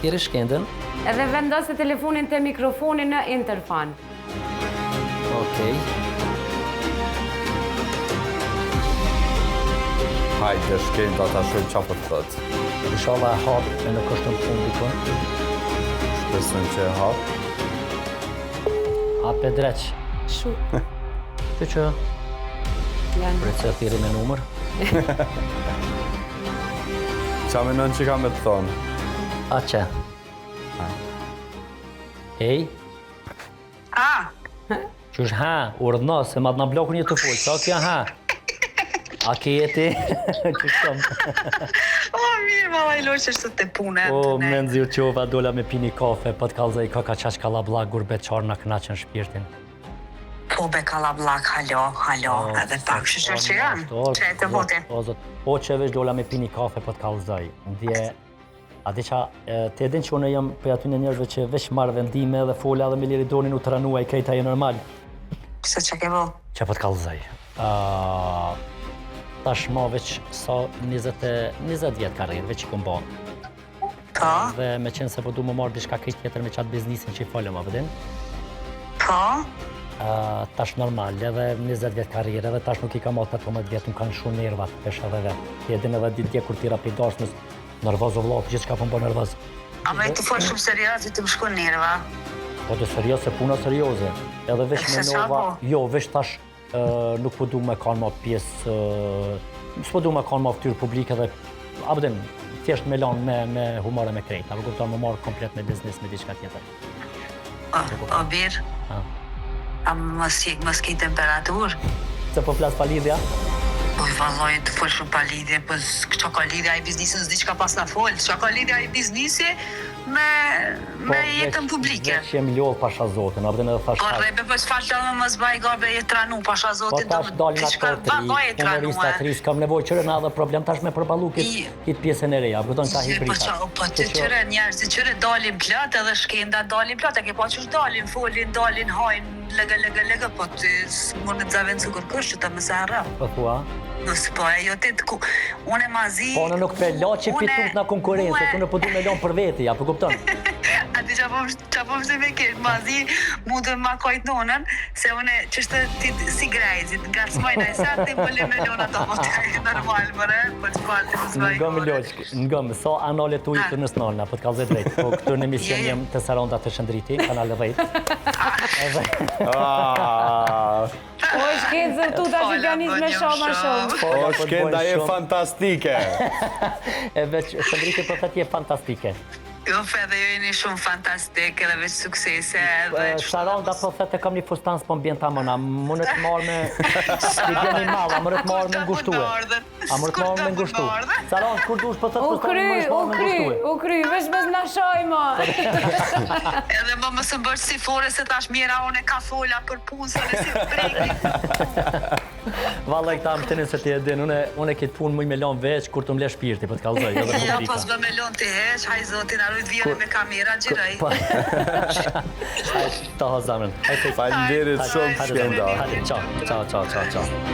thirrë shkendën. Edhe vendosë telefonin të mikrofonin në interfon. Okej. Hajde, shkenda ta shohim çfarë po thot. Inshallah e hap e nuk është në fund dikon. Shpresojmë që e hap. Hap e dreq. Shu. Që Pret se thirrë me numër. Qa menon që ka me të thonë? A që? Ej? Qysh ha, urdhno, se ma t'na blokun një të full, sa kja ha? A ke jeti? Qështom? O, mirë, mama i loqë është të punë. O, me nëzirë qova, dola me pini kafe, po t'kallzaj kaka qash kalablak, gurbet qarë na knaqen shpirtin. Po be kalablak, halo, edhe pak shëshër që janë, që e të botin. O, që vesh dola me pini kafe, po t'kallzaj. Ndje, a di qa, të edhin që unë jam për aty në njerëzve që vesh marrë vendime dhe fola dhe me liri donin u të ranua i kejta e normal. Se që ke bo? Që po t'kallzaj. Tash ma veç sa 20 vjetë karrierë, veç i kom ba. Po? Dhe me qenë se po du më marrë dishka kejt tjetër me qatë biznisin që i folëm, a vëdin? Po? Tash normal, edhe 20 vjetë karrierë, edhe tash nuk i ka marrë 18 vjetë, nuk kanë shumë nervat, pesha dhe vetë. Ti edhin edhe ditje kur ti rapidash nësë nervoz o vlokë, gjithë që ka po më bërë nervoz. A me të folë shumë serios, i të më shku nerva? Po të serios, se puna serioze. Edhe vesh me nova, jo, vesh tash nuk po du me kanë ma pjesë, s'po du me kanë ma ftyrë publike dhe, a bëdim, thjesht me lanë me humore me krejt, a përguptar me marrë komplet me biznis, me diçka tjetër. O birë? A mos ki temperatur? Se po flas pa lidhja? Po valloj të folë shumë pa lidhje, po që ka lidhja i biznisën s'di që ka pas na folë, që ka lidhja i biznisi me jetën publike. Veç jem ljohë pasha zotin, a bëdin edhe thash Po rebe, po s'faq të më mos baj garbe e tranu pasha po zotin, tash dalin ato humorista tris, kam nevoj qëre në edhe problem, tash me përbalu kitë pjesën e reja, përdojnë ka hibrita. Po të qëre njerëzit, qëre dalin plot edhe shkenda dalin plot, e ke pa qësh dalin, folin, dalin, hajnë, lega, po të mund në të zavend cukur kush që të më zarra. Po thua? Nësë po e jo të ku, unë e mazi... Po në nuk pe la që pitut nga konkurencë, unë po du me lanë për veti, ja, për kupton? A ti qa po më me kesh, mazi mu të ma kajt nonën, se unë qështë ti si grejzit, nga smajna e sa ti më le me lona të po të e normal, mëre, po të falë të më zbaj. Ngëmë loqë, ngëmë, sa anale tu i të nësë nalëna, po të kalzet drejtë, po këtër në emision jem të Saranda të Shëndriti, kanal 10. O, shkendë zërtu ta që kanë me shumë ma shumë. O, shkenda je fantastike. E veç, Shëndriti për thët je fantastike. Jo, fedhe, jo jeni shumë fantastike dhe veç suksese edhe... Saranda për thët e kam një fustan s'po mbjen ta mëna, më në të marrë me... Ti bjeni malla, më në të marrë me ngushtue. A më në të marrë me ngushtue. Saranda, kur dush për thët fustan, më në të marrë me ngushtue. U kry, veç mës në shoj, ma. Edhe më mësë më bërë si fore se tash mjera unë e ka fola për punë, e si breki. Valla i këta më tënin se ti e din, unë e kitë punë mëj me lanë veç, kur të më le shpirti, për të kalzoj. Ja, pas bë me lonë të heq, haj zotin, arrujt vjene me kamera, gjiraj. Ta ha zamrën. Falenderit shumë, shkenda. Ciao.